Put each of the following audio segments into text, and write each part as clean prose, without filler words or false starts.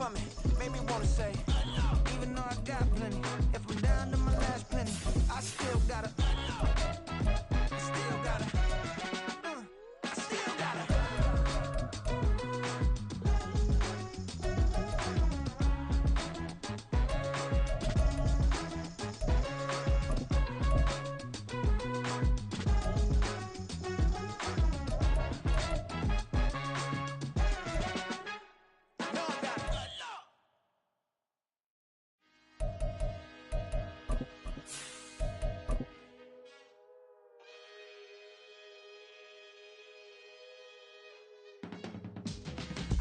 for me, maybe wanna say, even though I got plenty, if I'm down to my last penny, I still gotta, I still gotta.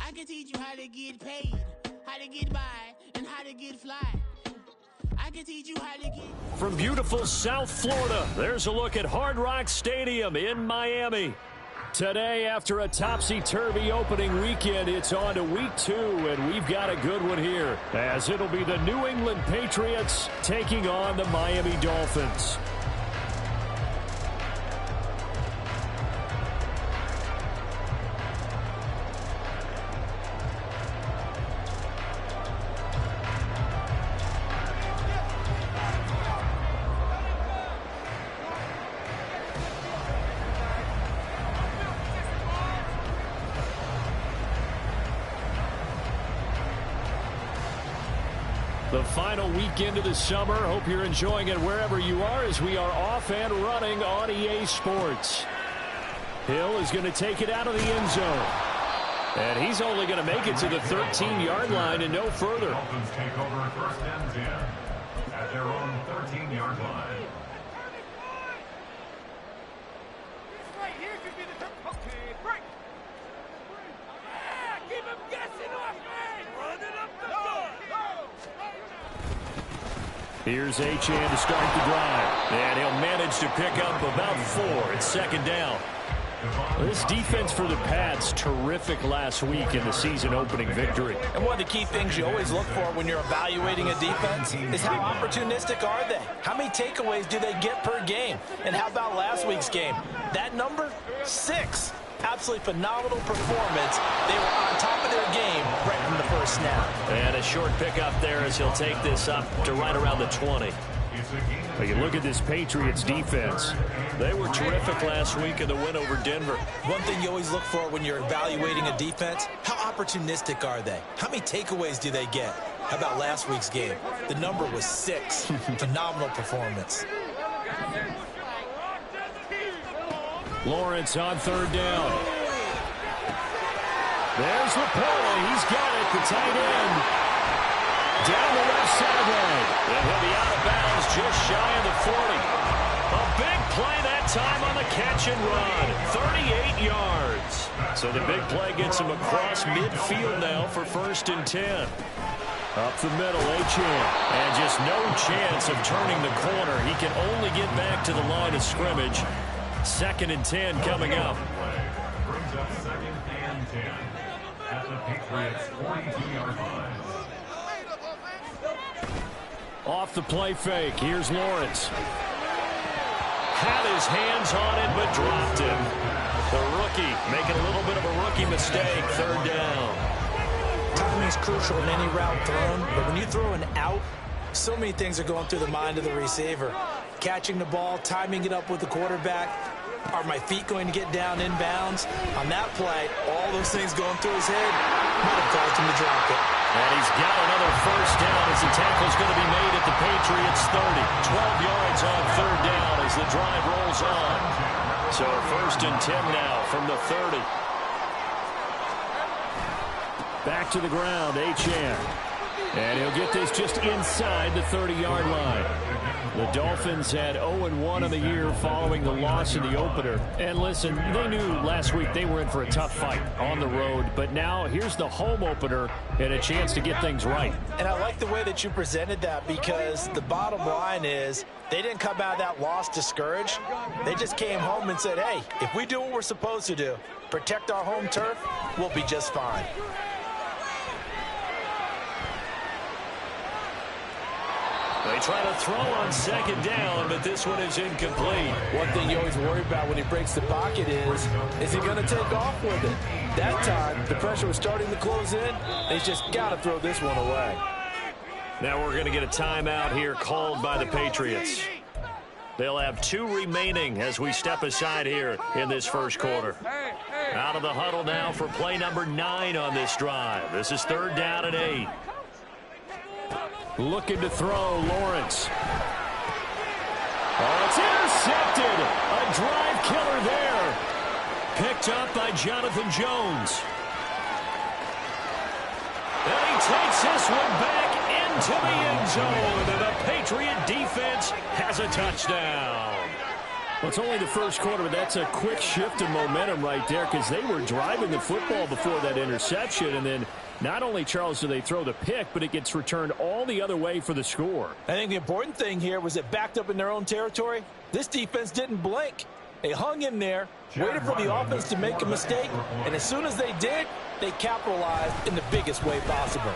I can teach you how to get paid, how to get by, and how to get fly. I can teach you how to get... From beautiful South Florida, there's a look at Hard Rock Stadium in Miami. Today, after a topsy-turvy opening weekend, it's on to week 2, and we've got a good one here, as it'll be the New England Patriots taking on the Miami Dolphins. The final weekend of the summer. Hope you're enjoying it wherever you are as we are off and running on EA Sports. Hill is going to take it out of the end zone. And he's only going to make it to the 13-yard line and no further. Dolphins take over first and 10 at their own 13-yard line. This right here could be the turn. Okay, break. Keep him guessing off me. Run it up the door. Here's Achane to start the drive. And he'll manage to pick up about 4. It's second down. This defense for the Pats, terrific last week in the season-opening victory. And one of the key things you always look for when you're evaluating a defense is how opportunistic are they? How many takeaways do they get per game? And how about last week's game? That number? 6. Absolutely phenomenal performance. They were on top of their game right from the first snap. And a short pickup there as he'll take this up to right around the 20. But you look at this Patriots defense. They were terrific last week in the win over Denver. One thing you always look for when you're evaluating a defense, how opportunistic are they? How many takeaways do they get? How about last week's game? The number was 6. Phenomenal performance. Lawrence on third down. There's the play. He's got it. The tight end. Down the left sideline. And he'll be out of bounds just shy of the 40. A big play that time on the catch and run. 38 yards. So the big play gets him across midfield now for first and 10. Up the middle, Achane. And just no chance of turning the corner. He can only get back to the line of scrimmage. Second and 10 coming up. Brings up second and 10 at the Patriots 42-yard line. Off the play fake. Here's Lawrence. Had his hands on it, but dropped him. The rookie making a little bit of a rookie mistake. Third down. Timing is crucial in any route thrown, but when you throw an out, so many things are going through the mind of the receiver. Catching the ball, timing it up with the quarterback. Are my feet going to get down inbounds? On that play, all those things going through his head might have caused him to drop it. And he's got another first down as the tackle's going to be made at the Patriots 30. 12 yards on third down as the drive rolls on. So first and 10 now from the 30. Back to the ground, Achane. And he'll get this just inside the 30-yard line. The Dolphins had 0-1 on the year following the loss in the opener. And listen, they knew last week they were in for a tough fight on the road. But now here's the home opener and a chance to get things right. And I like the way that you presented that, because the bottom line is they didn't come out of that loss discouraged. They just came home and said, hey, if we do what we're supposed to do, protect our home turf, we'll be just fine. They try to throw on second down, but this one is incomplete. One thing you always worry about when he breaks the pocket is he going to take off with it? That time, the pressure was starting to close in, and he's just got to throw this one away. Now we're going to get a timeout here called by the Patriots. They'll have 2 remaining as we step aside here in this first quarter. Out of the huddle now for play number 9 on this drive. This is 3rd down and 8. Looking to throw, Lawrence. Oh, it's intercepted. A drive killer there. Picked up by Jonathan Jones. And he takes this one back into the end zone. And the Patriot defense has a touchdown. Well, it's only the first quarter, but that's a quick shift in momentum right there because they were driving the football before that interception. And then not only, Charles, do they throw the pick, but it gets returned all the other way for the score. I think the important thing here was it backed up in their own territory. This defense didn't blink. They hung in there, waited for the offense to make a mistake, and as soon as they did, they capitalized in the biggest way possible.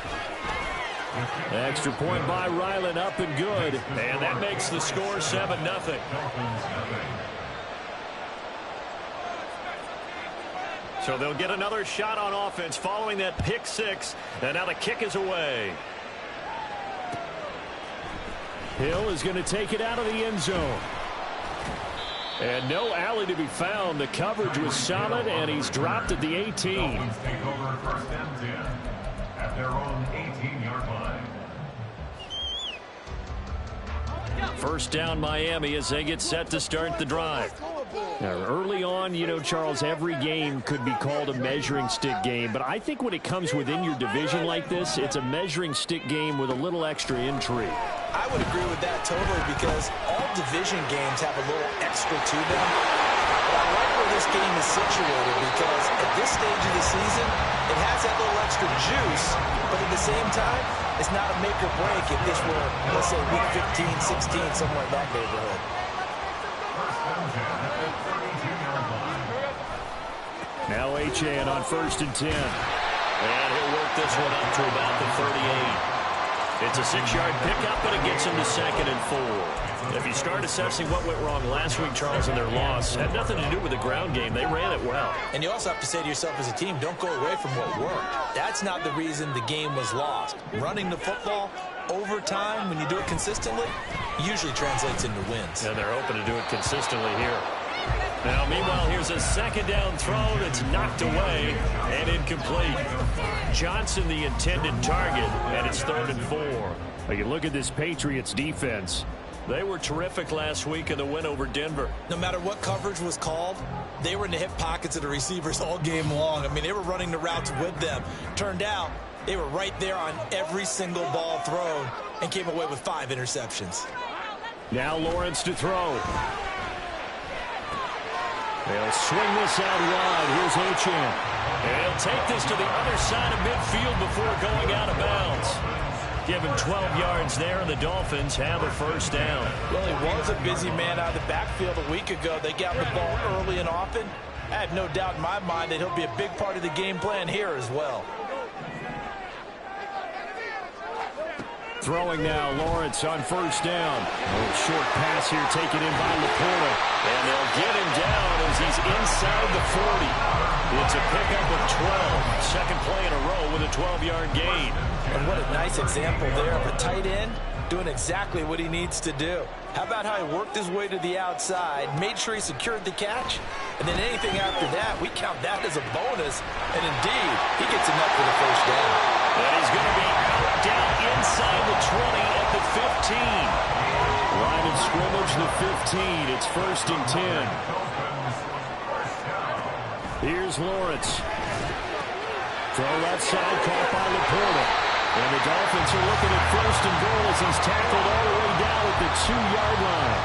Extra point by Ryland, up and good. And that makes the score 7-0. So they'll get another shot on offense following that pick 6. And now the kick is away. Hill is going to take it out of the end zone. And no alley to be found. The coverage was solid, and he's dropped at the 18. Dolphins take over 1st and 10 at their own 18-yard line. First down, Miami, as they get set to start the drive. Now, early on, you know, Charles, every game could be called a measuring stick game. But I think when it comes within your division like this, it's a measuring stick game with a little extra intrigue. I would agree with that totally because all division games have a little extra to them. But I like where this game is situated because at this stage of the season, it has that little extra juice, but at the same time, it's not a make or break if this were, let's say, week 15, 16, somewhere in that neighborhood. Now Achane on 1st and 10. And he'll work this one up to about the 38. It's a 6-yard pickup, but it gets him to 2nd and 4. If you start assessing what went wrong last week, Charles, in their loss, it had nothing to do with the ground game. They ran it well. And you also have to say to yourself as a team, don't go away from what worked. That's not the reason the game was lost. Running the football over time, when you do it consistently, usually translates into wins. And they're hoping to do it consistently here. Now, meanwhile, here's a 2nd down throw that's knocked away and incomplete. Johnson, the intended target, and it's 3rd and 4. Well, you look at this Patriots defense. They were terrific last week in the win over Denver. No matter what coverage was called, they were in the hip pockets of the receivers all game long. I mean, they were running the routes with them. Turned out, they were right there on every single ball thrown and came away with 5 interceptions. Now Lawrence to throw. They'll swing this out wide. Here's Achane. And he'll take this to the other side of midfield before going out of bounds. Give him 12 yards there, and the Dolphins have a 1st down. Well, he was a busy man out of the backfield a week ago. They got the ball early and often. I have no doubt in my mind that he'll be a big part of the game plan here as well. Throwing now, Lawrence on 1st down. A short pass here taken in by Laporta. And they'll get him down as he's inside the 40. It's a pickup of 12. Second play in a row with a 12-yard gain. And what a nice example there of a tight end doing exactly what he needs to do. How about how he worked his way to the outside, made sure he secured the catch, and then anything after that, we count that as a bonus. And indeed, he gets enough for the 1st down. And he's going to be out down inside the 20 at the 15. Line of scrimmage, the 15. It's 1st and 10. Here's Lawrence. Throw left side, caught by Laporta. And the Dolphins are looking at 1st and goal as he's tackled all the way down at the 2-yard line.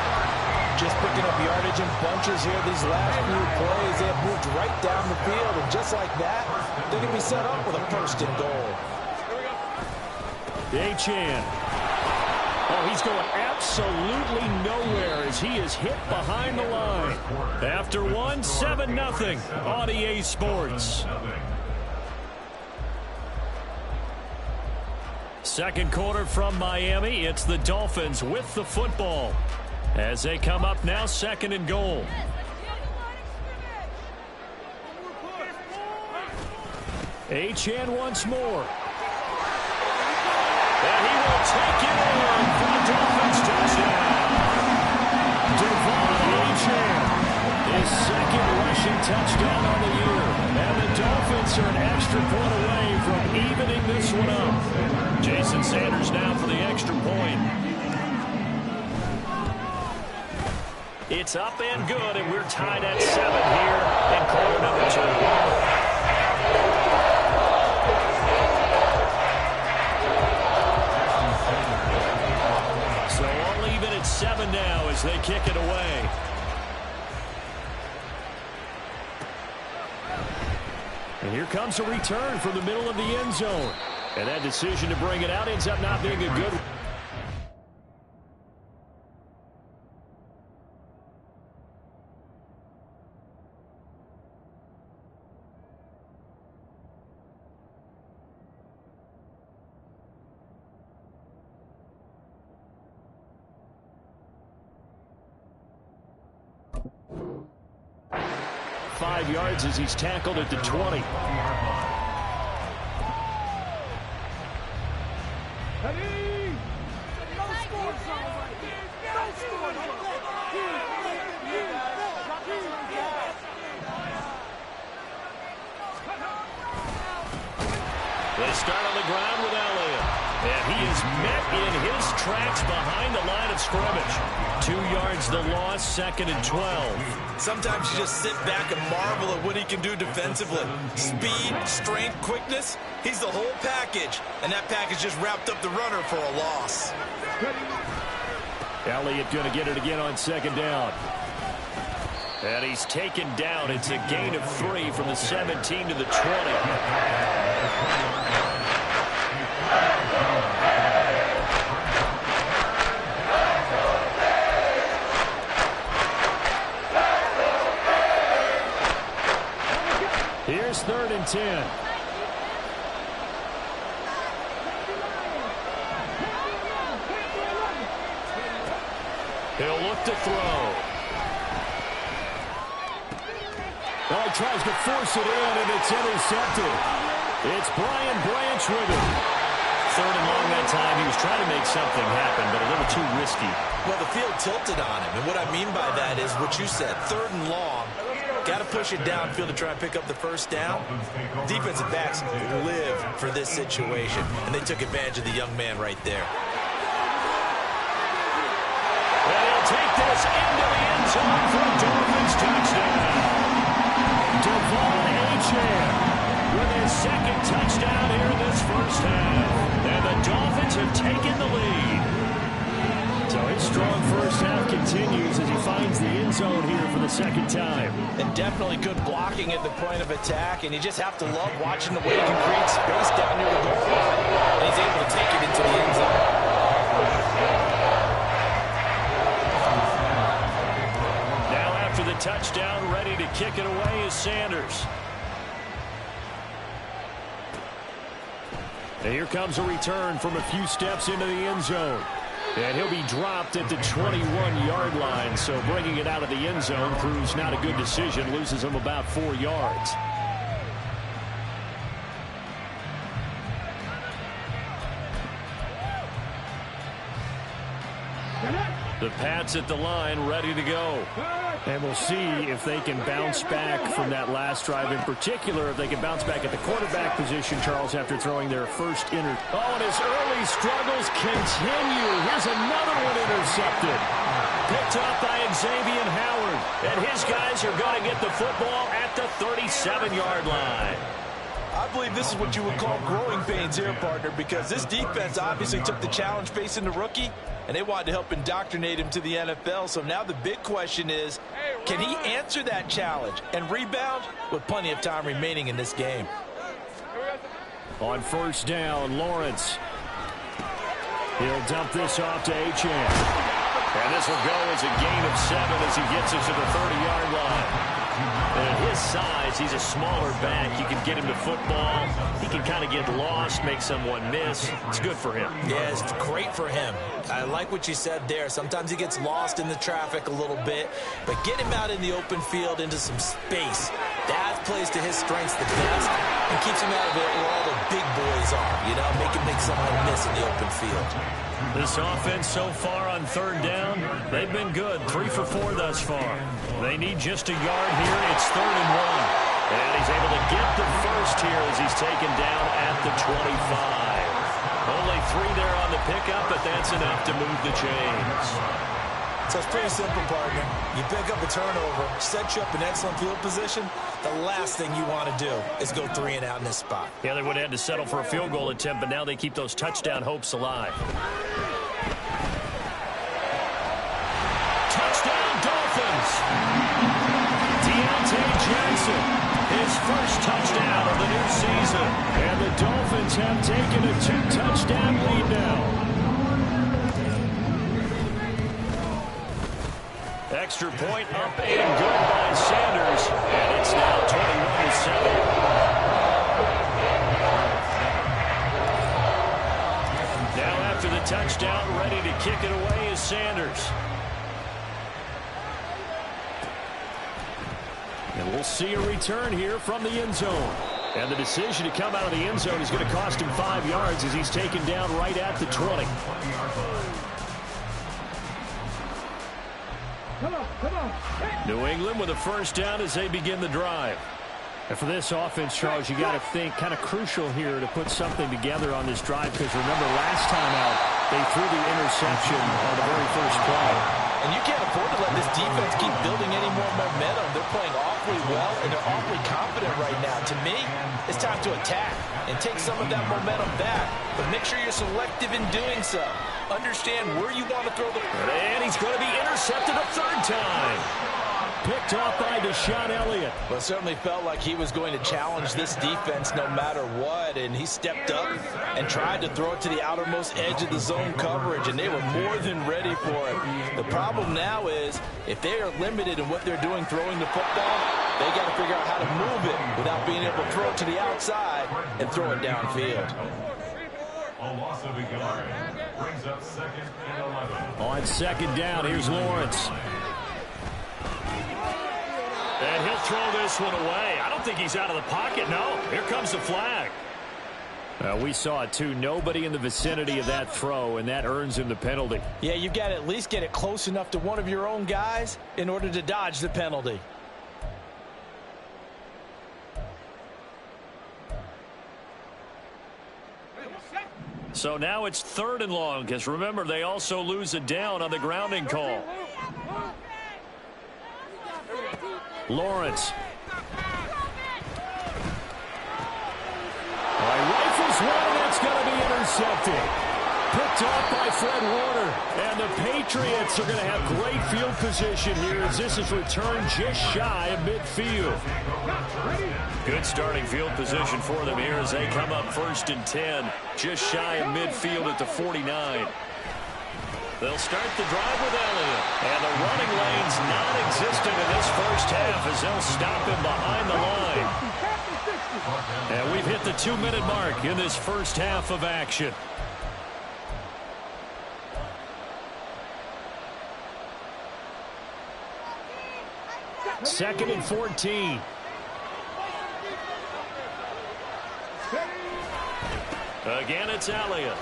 Just picking up yardage in bunches here these last few plays. They have moved right down the field, and just like that, they're going to be set up with a 1st and goal. Achane. Oh, he's going absolutely nowhere as he is hit behind the line. After one, 7-0 on EA Sports. Second quarter from Miami. It's the Dolphins with the football as they come up now, second and goal. Achane once more. And he will take it in for the Dolphins touchdown. Achane, his second rushing touchdown on the year. And the Dolphins are an extra point away from evening this one up. Jason Sanders now for the extra point. It's up and good, and we're tied at 7 here in quarter number 2. So all even at 7 now as they kick it away. And here comes a return from the middle of the end zone. And that decision to bring it out ends up not being a good one. Yards as he's tackled at the 20. They start on the ground with Elliott. And he is met in his tracks behind the line of scrimmage. 2 yards the loss, second and 12. Sometimes you just sit back and marvel at what he can do defensively. Speed, strength, quickness. He's the whole package. And that package just wrapped up the runner for a loss. Elliott going to get it again on second down. And he's taken down. It's a gain of 3 from the 17 to the 20. Here's 3rd and 10. He'll look to throw. Well, he tries to force it in, and it's intercepted. It's Brian Branch with it. 3rd and long that time. He was trying to make something happen, but a little too risky. Well, the field tilted on him, and what I mean by that is what you said, 3rd and long. Got to push it downfield to try and pick up the first down. Defensive backs live for this situation, and they took advantage of the young man right there. And he'll take this into the end zone for a Dolphins touchdown. Achane with his second touchdown here in this first half. And the Dolphins have taken the lead. So his strong first half continues as he finds the end zone here for the second time. And definitely good blocking at the point of attack, and you just have to love watching the way he can create space down near the goal line. And he's able to take it into the end zone. Now after the touchdown, ready to kick it away is Sanders. And here comes a return from a few steps into the end zone. And he'll be dropped at the 21-yard line. So bringing it out of the end zone proves not a good decision. Loses him about 4 yards. The Pats at the line, ready to go. And we'll see if they can bounce back from that last drive. In particular, if they can bounce back at the quarterback position, Charles, after throwing their first Oh, and his early struggles continue. Here's another one intercepted. Picked up by Xavier Howard. And his guys are going to get the football at the 37-yard line. I believe this is what you would call growing pains here, partner, because this defense obviously took the challenge facing the rookie, and they wanted to help indoctrinate him to the NFL. So now the big question is, can he answer that challenge and rebound with plenty of time remaining in this game? On first down, Lawrence. He'll dump this off to Achane. And this will go as a gain of 7 as he gets it to the 30-yard line. And at his size, he's a smaller back. You can get him to football. He can kind of get lost, make someone miss. It's good for him. Yeah, it's great for him. I like what you said there. Sometimes he gets lost in the traffic a little bit, but get him out in the open field into some space. That plays to his strengths the best and keeps him out of it where all the big boys are, you know, make someone miss in the open field. This offense so far on third down, they've been good. 3 for 4 thus far. They need just a yard here. It's 3rd and 1. And he's able to get the first here as he's taken down at the 25. Only 3 there on the pickup, but that's enough to move the chains. So it's pretty simple, partner. You pick up a turnover, set you up in excellent field position. The last thing you want to do is go 3 and out in this spot. Yeah, they would have had to settle for a field goal attempt, but now they keep those touchdown hopes alive. Touchdown, Dolphins! Deontay Johnson, his first touchdown of the new season. And the Dolphins have taken a 2-touchdown lead now. Extra point up and good by Sanders. And it's now 21-7. Now after the touchdown, ready to kick it away is Sanders. And we'll see a return here from the end zone. And the decision to come out of the end zone is going to cost him 5 yards as he's taken down right at the 20. New England with a first down as they begin the drive. And for this offense, Charles, you got to think kind of crucial here to put something together on this drive, because remember last time out they threw the interception on the very first play. And you can't afford to let this defense keep building any more momentum. They're playing awfully well, and they're awfully confident right now. To me, it's time to attack and take some of that momentum back. But make sure you're selective in doing so. Understand where you want to throw the... And he's going to be intercepted a 3rd time. Picked off by Deshaun Elliott. Well, it certainly felt like he was going to challenge this defense no matter what, and he stepped up and tried to throw it to the outermost edge of the zone coverage, and they were more than ready for it. The problem now is, if they are limited in what they're doing throwing the football, they got to figure out how to move it without being able to throw it to the outside and throw it downfield. A loss of a yard brings up 2nd and 11. On 2nd down, here's Lawrence. And he'll throw this one away. I don't think he's out of the pocket, no. Here comes the flag. We saw it, too. Nobody in the vicinity of that throw, and that earns him the penalty. Yeah, you've got to at least get it close enough to one of your own guys in order to dodge the penalty. So now it's 3rd and long, because remember, they also lose a down on the grounding call. Lawrence. Rifles one, that's going to be intercepted. Picked off by Fred Warner. And the Patriots are going to have great field position here as this is returned just shy of midfield. Good starting field position for them here as they come up 1st and 10. Just shy of midfield at the 49. They'll start the drive with Elliott. And the running lane's non-existent in this first half as they'll stop him behind the line. And we've hit the 2-minute mark in this first half of action. Second and 14. Again, it's Elliott.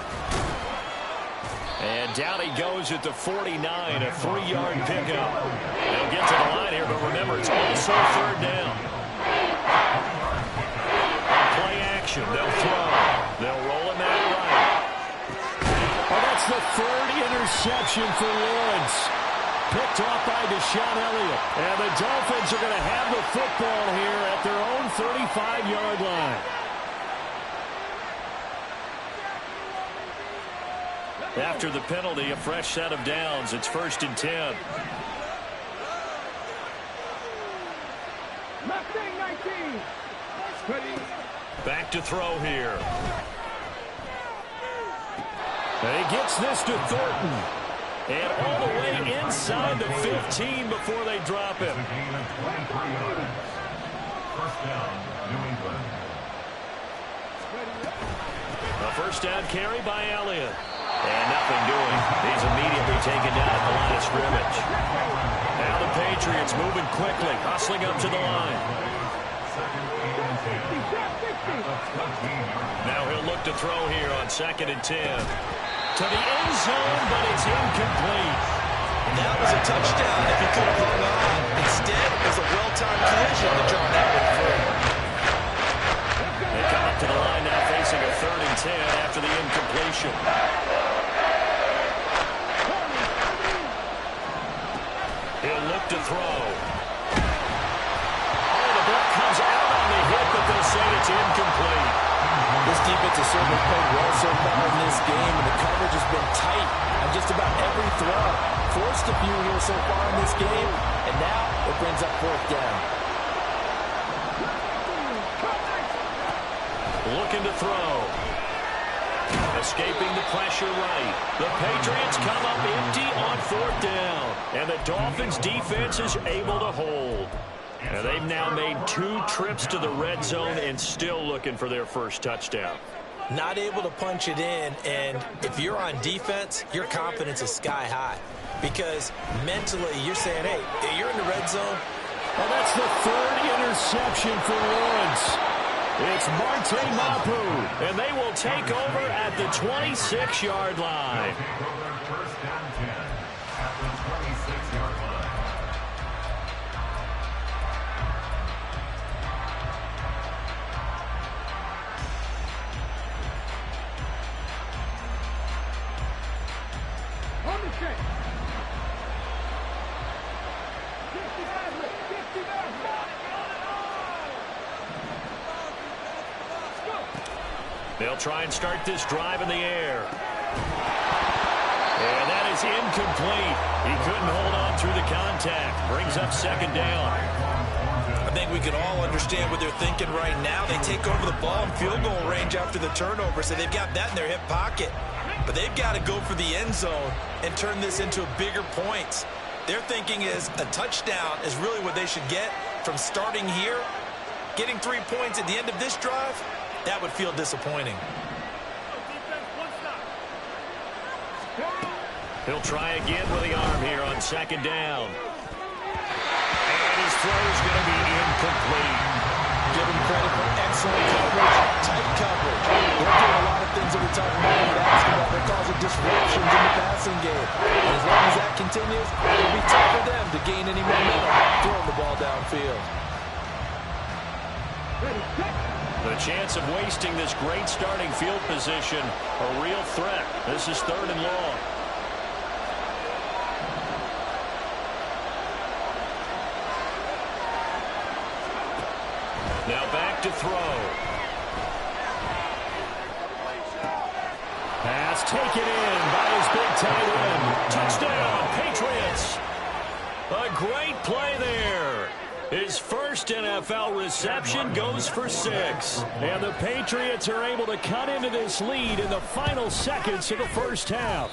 And down he goes at the 49, a 3-yard pickup. They'll get to the line here, but remember, it's also 3rd down. On play action, they'll throw. They'll roll him out right. Oh, that's the 3rd interception for Lawrence. Picked off by Deshaun Elliott. And the Dolphins are going to have the football here at their own 35-yard line. After the penalty, a fresh set of downs. It's 1st and 10. Back to throw here. And he gets this to Thornton. And all the way inside the 15 before they drop him. down, New England. A first down carry by Elliott. And nothing doing. He's immediately taken down at the line of scrimmage. Now the Patriots moving quickly, hustling up to the line. Now he'll look to throw here on 2nd and 10. To the end zone, but it's incomplete. That was a touchdown if he could have hung on. Instead, it was a well-timed collision to draw that one free. They come up to the line now facing a 3rd and 10 after the incompletion. He'll look to throw. Oh, the ball comes out on the hit, but they'll say it's incomplete. This defense has certainly played well so far in this game, and the coverage has been tight on just about every throw. Forced a few here so far in this game, and now it brings up 4th down. Looking to throw. Escaping the pressure right. The Patriots come up empty on 4th down. And the Dolphins defense is able to hold. And they've now made 2 trips to the red zone and still looking for their first touchdown. Not able to punch it in, and if you're on defense, your confidence is sky high. Because mentally, you're saying, hey, you're in the red zone. And that's the 3rd interception for Lawrence. It's Marte Mapu, and they will take over at the 26-yard line. First down 10 at the 26-yard line. On the check. 50 yards. They'll try and start this drive in the air. And that is incomplete. He couldn't hold on through the contact. Brings up 2nd down. I think we can all understand what they're thinking right now. They take over the ball in field goal range after the turnover, so they've got that in their hip pocket. But they've got to go for the end zone and turn this into bigger points. Their thinking is a touchdown is really what they should get from starting here. Getting 3 points at the end of this drive, that would feel disappointing. He'll try again with the arm here on 2nd down. And his throw is going to be incomplete. Give him credit for excellent coverage, tight coverage. They're doing a lot of things that we talked about in basketball. They're causing disruptions in the passing game. And as long as that continues, it'll be tough for them to gain any momentum throwing the ball downfield. The chance of wasting this great starting field position, a real threat. This is 3rd and long. Now back to throw. Pass taken in by his big tight end. Touchdown, Patriots. A great play there. His first NFL reception goes for 6. And the Patriots are able to cut into this lead in the final seconds of the first half.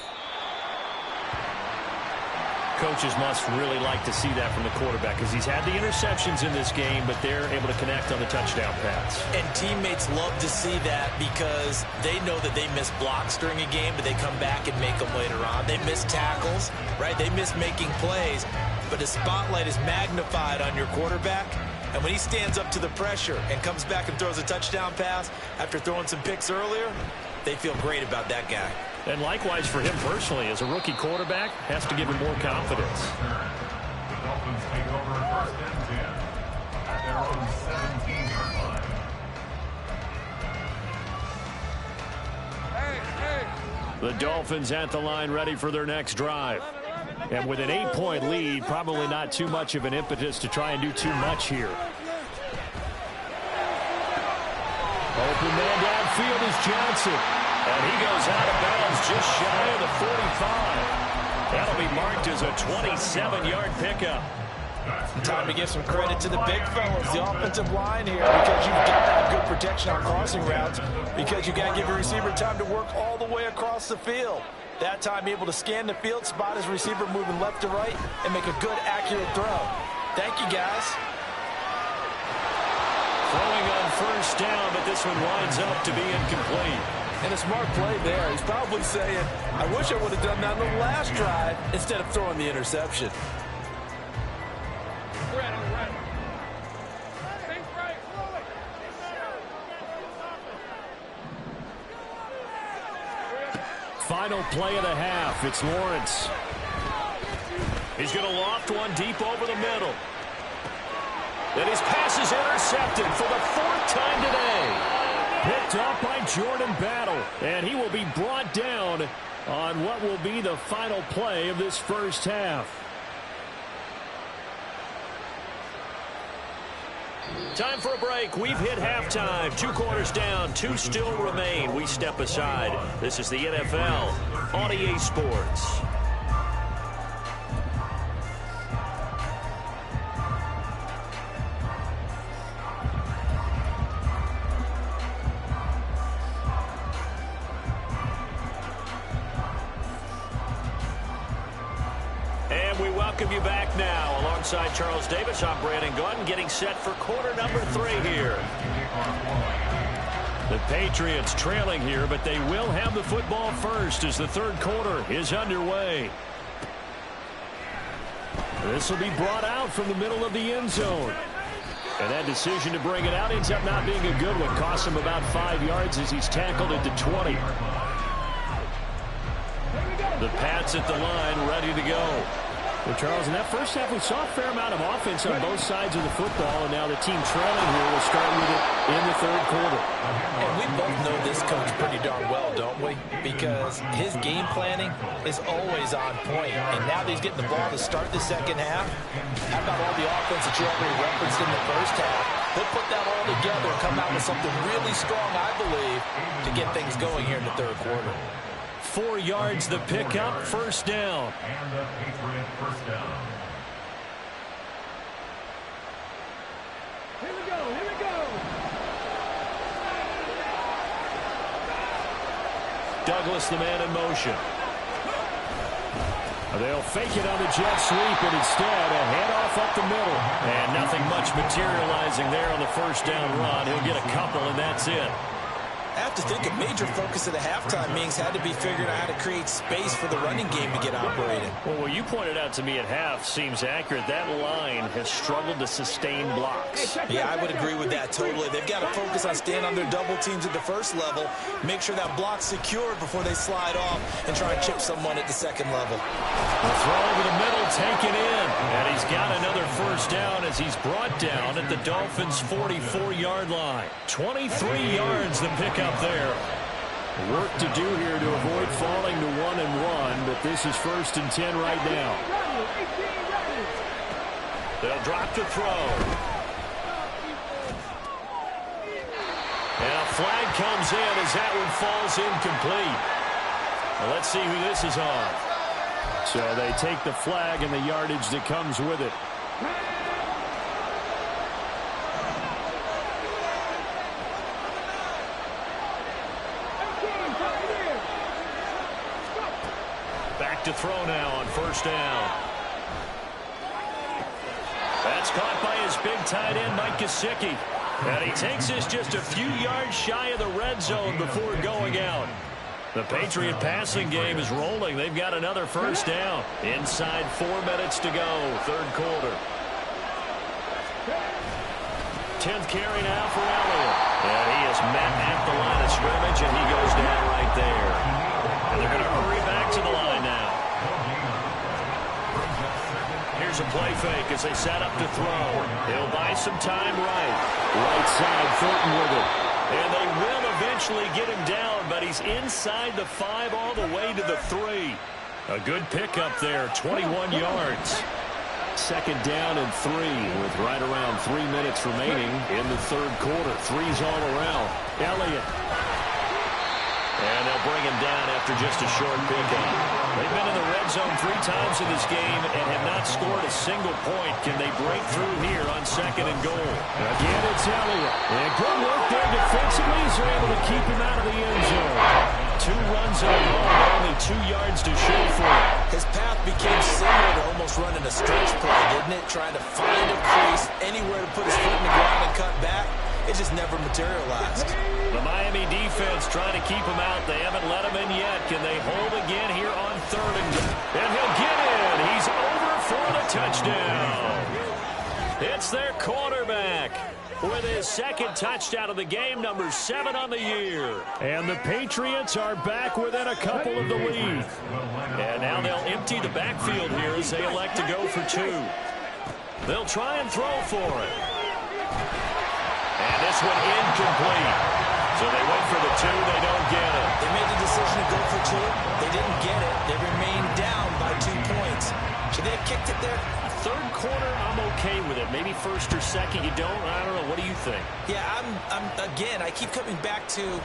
Coaches must really like to see that from the quarterback because he's had the interceptions in this game, but they're able to connect on the touchdown pass. And teammates love to see that because they know that they miss blocks during a game, but they come back and make them later on. They miss tackles, right? They miss making plays, but the spotlight is magnified on your quarterback. And when he stands up to the pressure and comes back and throws a touchdown pass after throwing some picks earlier, they feel great about that guy. And likewise for him personally, as a rookie quarterback, has to give him more confidence. The Dolphins take over 1st and 10 at their own 17-yard line. The Dolphins at the line ready for their next drive. And with an 8-point lead, probably not too much of an impetus to try and do too much here. Open man downfield is Johnson. And he goes out of bounds just shy of the 45. That'll be marked as a 27-yard pickup. Time to give some credit to the big fellas, the offensive line here, because you've got to have good protection on crossing routes, because you've got to give your receiver time to work all the way across the field. That time able to scan the field, spot his receiver moving left to right, and make a good, accurate throw. Thank you, guys. Throwing on first down, but this one winds up to be incomplete. And a smart play there. He's probably saying, I wish I would have done that on the last drive instead of throwing the interception. Final play of the half. It's Lawrence. He's going to loft one deep over the middle. And his pass is intercepted for the 4th time today. Picked up by Jordan Battle. And he will be brought down on what will be the final play of this first half. Time for a break. We've hit halftime. 2 quarters down. 2 still remain. We step aside. This is the NFL on EA Sports. Welcome you back now. Alongside Charles Davis, I'm Brandon Gordon, getting set for quarter number 3 here. The Patriots trailing here, but they will have the football first as the 3rd quarter is underway. This will be brought out from the middle of the end zone. And that decision to bring it out ends up not being a good one. Costs him about 5 yards as he's tackled at the 20. The Pats at the line, ready to go. Well, Charles, in that first half, we saw a fair amount of offense on both sides of the football, and now the team trailing here will start with it in the 3rd quarter. And we both know this coach pretty darn well, don't we? Because his game planning is always on point. And now that he's getting the ball to start the second half, how about all the offense that you already referenced in the first half? He'll put that all together and come out with something really strong, I believe, to get things going here in the 3rd quarter. 4 yards the pickup, first down. And the Patriot first down. Here we go, here we go. Douglas, the man in motion. They'll fake it on the jet sweep, and instead a handoff up the middle. And nothing much materializing there on the first down run. He'll get a couple, and that's it. I have to think a major focus at the halftime meetings had to be figuring out how to create space for the running game to get operating. Well, what you pointed out to me at half seems accurate. That line has struggled to sustain blocks. Yeah, I would agree with that totally. They've got to focus on staying on their double teams at the first level, make sure that block's secured before they slide off and try and chip someone at the second level. The throw over the middle taken in, and he's got another first down as he's brought down at the Dolphins' 44-yard line. 23 yards the pickup there. Work to do here to avoid falling to 1-1, but this is 1st and 10 right now. They'll drop to throw. And a flag comes in as that one falls incomplete. Well, let's see who this is on. So they take the flag and the yardage that comes with it. Back to throw now on first down. That's caught by his big tight end, Mike Gesicki. And he takes this just a few yards shy of the red zone before going out. The Patriot passing game is rolling. They've got another first down. Inside 4 minutes to go, 3rd quarter. 10th carry now for Elliott. And he is met at the line of scrimmage, and he goes down right there. And they're going to hurry back to the line now. Here's a play fake as they set up to throw. He'll buy some time right. Right side, Fulton with it. And they will eventually get him down, but he's inside the 5 all the way to the 3. A good pickup there, 21 yards. 2nd down and 3 with right around 3 minutes remaining in the 3rd quarter. 3's all around. Elliott. And they'll bring him down after just a short pickup. They've been in the red zone 3 times in this game and have not scored a single point. Can they break through here on 2nd and goal? Again, it's Elliott. And good work there defensively as they're able to keep him out of the end zone. 2 runs in a row, only 2 yards to show for it. His path became similar to almost running a stretch play, didn't it? Trying to find a crease, anywhere to put his foot in the ground and cut back. it just never materialized. The Miami defense trying to keep him out. They haven't let him in yet. Can they hold again here on 3rd and goal? And he'll get in. He's over for the touchdown. It's their quarterback with his 2nd touchdown of the game, number 7 on the year. And the Patriots are back within a couple of the lead. And now they'll empty the backfield here as they elect to go for 2. They'll try and throw for it. And this one incomplete. So they wait for the 2. They don't get it. They made the decision to go for 2. They didn't get it. They remained down by 2 points. Should they have kicked it there? 3rd quarter, I'm okay with it. Maybe 1st or 2nd, you don't. I don't know. What do you think? Yeah, again, I keep coming back to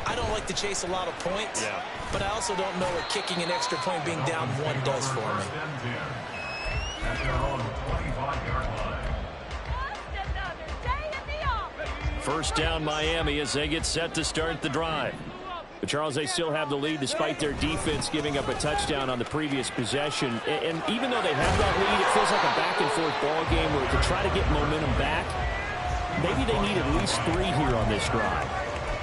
I don't like to chase a lot of points. Yeah. But I also don't know what kicking an extra point being down 1 does for me. At their own 25-yard line. First down, Miami, as they get set to start the drive. But, Charles, they still have the lead despite their defense giving up a touchdown on the previous possession. And even though they have that lead, it feels like a back-and-forth ball game where to try to get momentum back, maybe they need at least 3 here on this drive.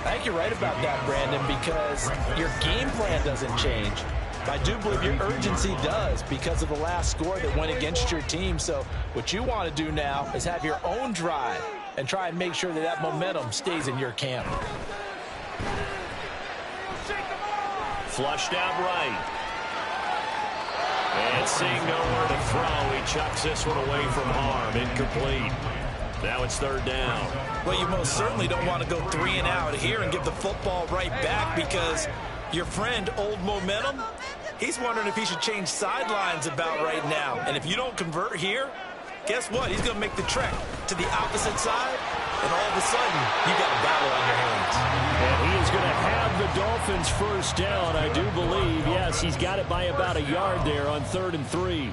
I think you're right about that, Brandon, because your game plan doesn't change. I do believe your urgency does because of the last score that went against your team. So what you want to do now is have your own drive and try and make sure that that momentum stays in your camp. Flushed out right. And seeing nowhere to throw, he chucks this one away from harm. Incomplete. Now it's 3rd down. Well, you most certainly don't want to go 3 and out here and give the football right back because your friend, Old Momentum, he's wondering if he should change sidelines about right now. And if you don't convert here, guess what? He's going to make the trek to the opposite side, and all of a sudden, you got a battle on your hands. And he is going to have the Dolphins first down, I do believe. Yes, he's got it by about a yard there on 3rd and 3.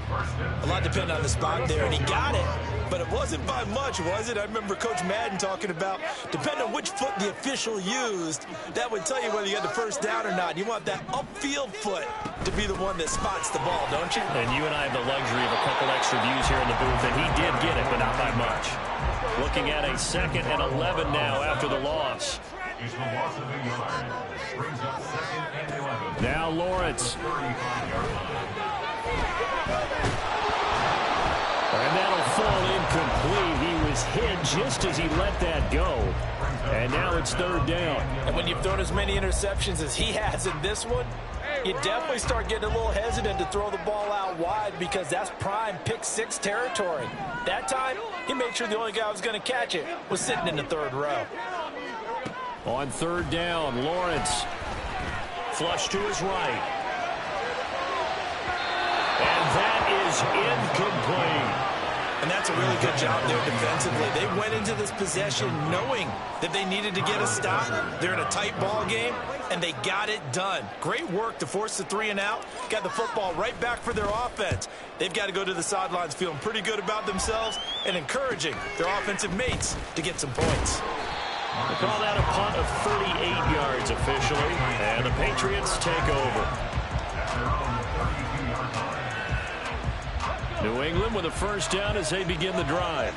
A lot depended on the spot there, and he got it. But it wasn't by much, was it? I remember Coach Madden talking about, depending on which foot the official used, that would tell you whether you had the first down or not. You want that upfield foot to be the one that spots the ball, don't you? And you and I have the luxury of a couple extra views here in the booth, and he did get it, but not by much. Looking at a 2nd and 11 now after the loss. Is the loss of a yard. Brings up 2nd and 11. Now Lawrence. 35-yard line. And that'll fall incomplete. He was hit just as he let that go. And now it's 3rd down. And when you've thrown as many interceptions as he has in this one, you definitely start getting a little hesitant to throw the ball out wide because that's prime pick-6 territory. That time, he made sure the only guy who was going to catch it was sitting in the 3rd row. On 3rd down, Lawrence. Flush to his right. And that is incomplete. And that's a really good job there defensively. They went into this possession knowing that they needed to get a stop. They're in a tight ball game, and they got it done. Great work to force the 3 and out. Got the football right back for their offense. They've got to go to the sidelines feeling pretty good about themselves and encouraging their offensive mates to get some points. They call that a punt of 38 yards officially, and the Patriots take over. New England with a first down as they begin the drive.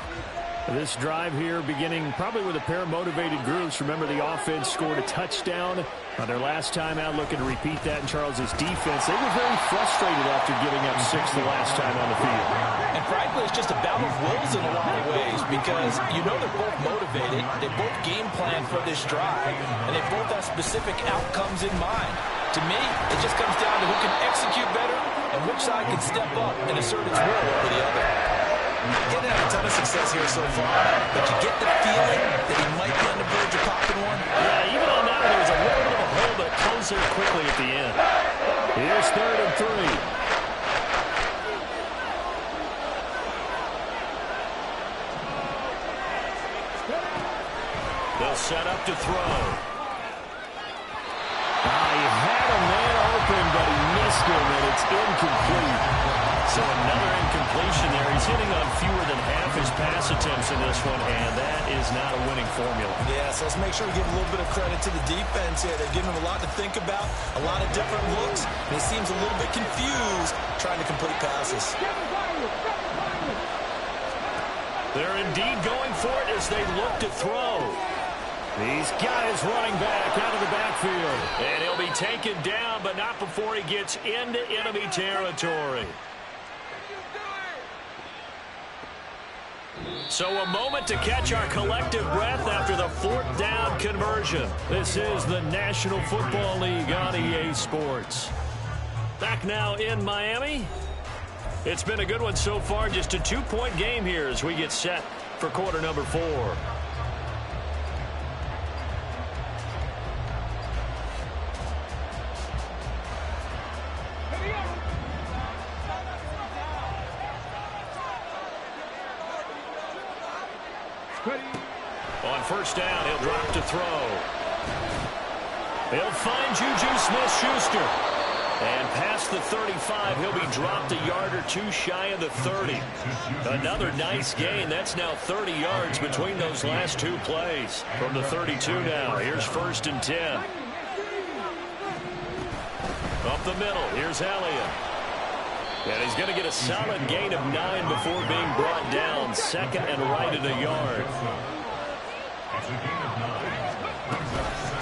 This drive here beginning probably with a pair of motivated groups. Remember, the offense scored a touchdown on their last time out, looking to repeat that in Charles's defense. They were very frustrated after giving up 6 the last time on the field. And frankly, it's just a battle of wills in a lot of ways because you know they're both motivated. They both game plan for this drive, and they both have specific outcomes in mind. To me, it just comes down to who can execute better and which side can step up and assert its will over the other. Getting had a ton of success here so far, but you get the feeling that he might be on the verge of popping one. Yeah, even on that one, there was a little bit of a hole, but it closed there quickly at the end. Here's 3rd and 3. They'll set up to throw. He had a man open, but he missed him, and it's incomplete. So another incompletion there. He's hitting on fewer than half his pass attempts in this one, and that is not a winning formula. Yeah, so let's make sure we give a little bit of credit to the defense here. They're giving him a lot to think about, a lot of different looks, and he seems a little bit confused trying to complete passes. They're indeed going for it as they look to throw. He's got his running back out of the backfield. And he'll be taken down, but not before he gets into enemy territory. So a moment to catch our collective breath after the 4th down conversion. This is the National Football League on EA Sports. Back now in Miami. It's been a good one so far. Just a 2-point game here as we get set for quarter number 4. On first down, he'll drop to throw. He'll find Juju Smith-Schuster. And past the 35, he'll be dropped a yard or two shy of the 30. Another nice gain. That's now 30 yards between those last 2 plays. From the 32 now, here's 1st and 10. Up the middle, here's Elliott. And he's going to get a solid gain of 9 before being brought down. 2nd and right at a yard.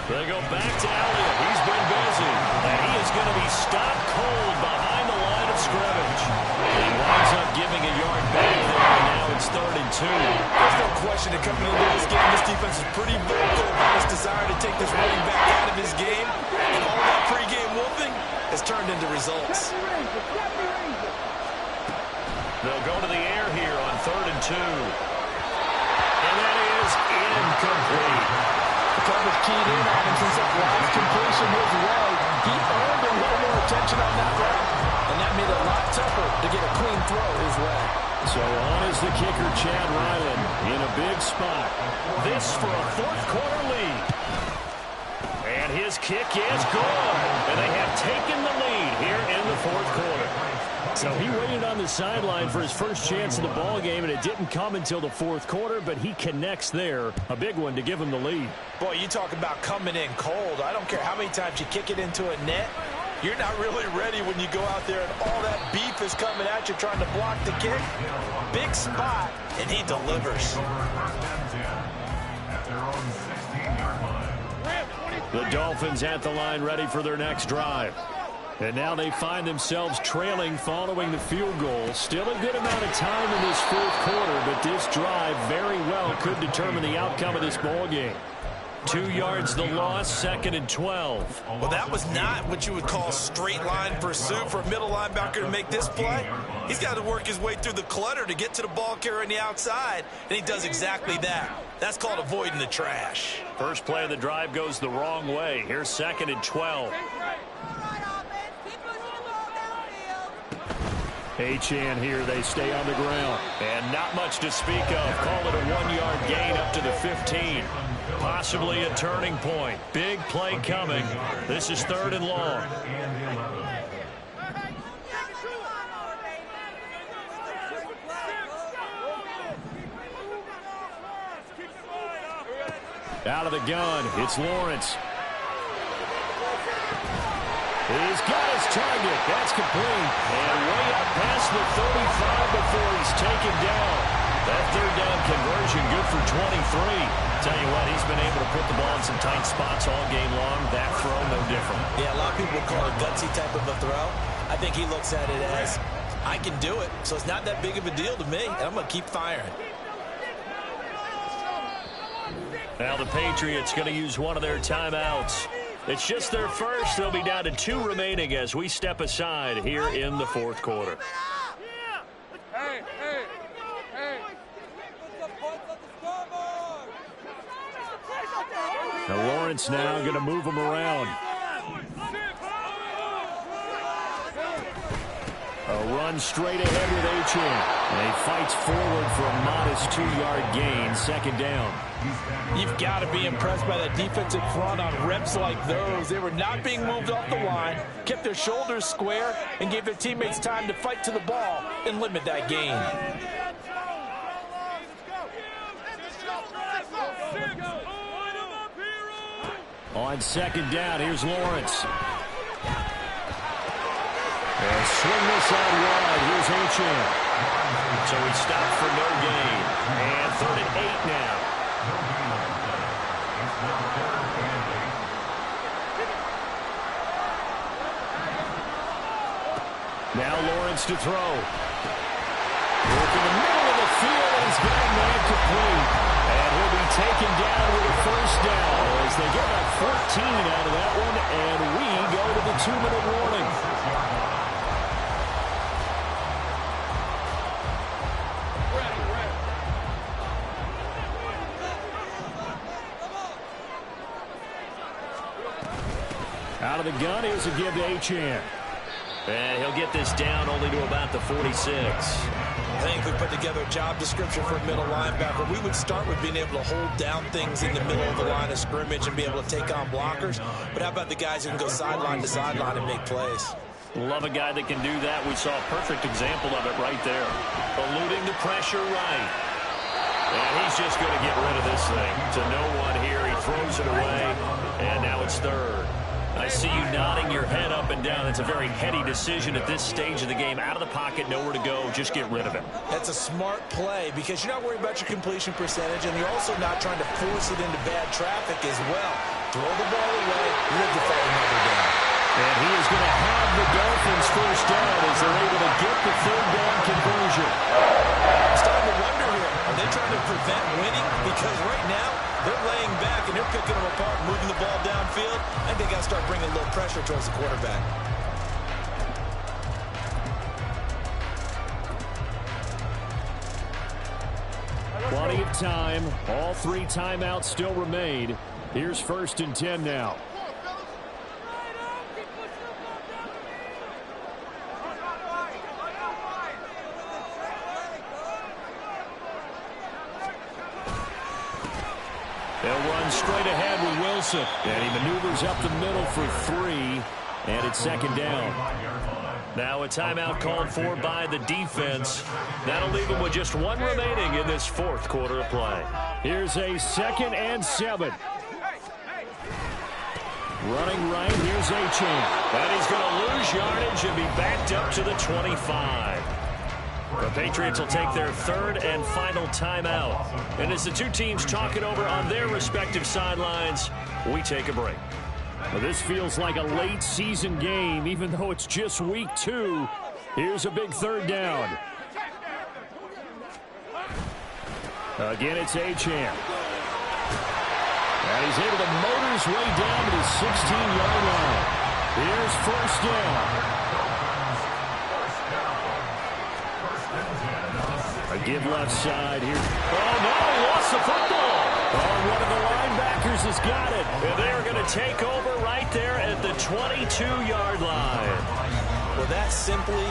They go back to Elliott. He's been busy. And he is going to be stopped cold behind the line of scrimmage. And he winds up giving a yard back there, and now it's 3rd and 2. There's no question that coming into this game, this defense is pretty vocal about its desire to take this running back out of his game. And all that pregame whooping has turned into results. They'll go to the air here on 3rd and 2. And that is incomplete. The coverage keyed in on him since that last completion his way. He earned a little more attention on that route, and that made it a lot tougher to get a clean throw his way. So on is the kicker, Chad Ryland, in a big spot. This for a 4th quarter lead. And his kick is good. And they have taken the lead here in the 4th quarter. So he waited on the sideline for his first chance in the ball game, and it didn't come until the 4th quarter, but he connects there. A big one to give him the lead. Boy, you talk about coming in cold. I don't care how many times you kick it into a net. You're not really ready when you go out there and all that beef is coming at you trying to block the kick. Big spot, and he delivers. The Dolphins at the line ready for their next drive. And now they find themselves trailing following the field goal. Still a good amount of time in this 4th quarter, but this drive very well could determine the outcome of this ball game. 2 yards the loss, 2nd and 12. Well, that was not what you would call straight line pursuit for a middle linebacker to make this play. He's got to work his way through the clutter to get to the ball carrier on the outside, and he does exactly that. That's called avoiding the trash. First play of the drive goes the wrong way. Here's 2nd and 12. Achane here, they stay on the ground. And not much to speak of. Call it a 1-yard gain up to the 15. Possibly a turning point. Big play coming. This is 3rd and long. Out of the gun, it's Lawrence. He's got his target. That's complete. And way up past the 35 before he's taken down. That 3rd down conversion good for 23. Tell you what, he's been able to put the ball in some tight spots all game long. That throw, no different. Yeah, a lot of people would call it a gutsy type of a throw. I think he looks at it as, I can do it, so it's not that big of a deal to me, and I'm going to keep firing. Now the Patriots going to use one of their timeouts. It's just their first. They'll be down to 2 remaining as we step aside here in the 4th quarter. Now Lawrence now going to move him around. A run straight ahead with Achane. And he fights forward for a modest 2-yard gain, 2nd down. You've got to be impressed by that defensive front on reps like those. They were not being moved off the line, kept their shoulders square, and gave their teammates time to fight to the ball and limit that gain. On 2nd down, here's Lawrence. And swing this out wide. Here's Achane. So he stopped for no gain. And 3rd and 8 now. Now Lawrence to throw. Working the middle of the field, and he's got a man complete. And he'll be taken down with a 1st down as they get about 14 out of that one, and we go to the 2-minute warning. Out of the gun, here's a give to Achane. And he'll get this down only to about the 46. I think if we put together a job description for a middle linebacker, we would start with being able to hold down things in the middle of the line of scrimmage and be able to take on blockers. But how about the guys who can go sideline to sideline and make plays? Love a guy that can do that. We saw a perfect example of it right there. Eluding the pressure right. And he's just going to get rid of this thing. To no one here. He throws it away. And now it's 3rd. I see you nodding your head up and down. It's a very heady decision at this stage of the game. Out of the pocket, nowhere to go. Just get rid of it. That's a smart play because you're not worried about your completion percentage, and you're also not trying to force it into bad traffic as well. Throw the ball away, live to fight another down. And he is going to have the Dolphins 1st down as they're able to get the 3rd down conversion. I'm starting to wonder here. Are they trying to prevent winning? Because right now, they're laying back and they're picking them apart, moving the ball downfield. I think they got to start bringing a little pressure towards the quarterback. Plenty of time. All 3 timeouts still remain. Here's 1st and 10 now. They'll run straight ahead with Wilson. And he maneuvers up the middle for 3. And it's 2nd down. Now a timeout called for by the defense. That'll leave them with just 1 remaining in this 4th quarter of play. Here's a 2nd and 7. Running right, here's Achane. And he's going to lose yardage and be backed up to the 25. The Patriots will take their 3rd and final timeout. And as the 2 teams talk it over on their respective sidelines, we take a break. Well, this feels like a late season game, even though it's just week 2. Here's a big 3rd down. Again, it's Achane. And he's able to motor his way down to the 16-yard line. Here's 1st down. A give left side here. Oh, no, he lost the football. Oh, one of the linebackers has got it. And they're going to take over right there at the 22-yard line. Well, that simply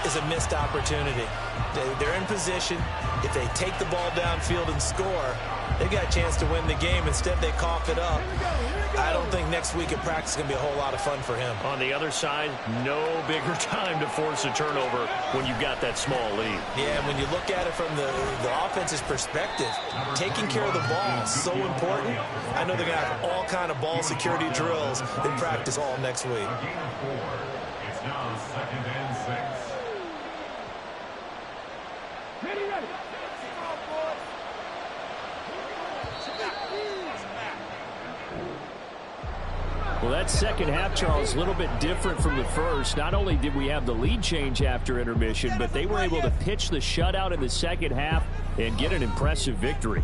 is a missed opportunity. They're in position. If they take the ball downfield and score, they've got a chance to win the game. Instead, they cough it up. I don't think next week at practice is going to be a whole lot of fun for him. On the other side, no bigger time to force a turnover when you've got that small lead. Yeah, and when you look at it from the offense's perspective, taking care of the ball is so important. I know they're going to have all kind of ball security drills in practice all next week. It's now 2nd and 6. Well, that second half, Charles, a little bit different from the first. Not only did we have the lead change after intermission, but they were able to pitch the shutout in the second half and get an impressive victory.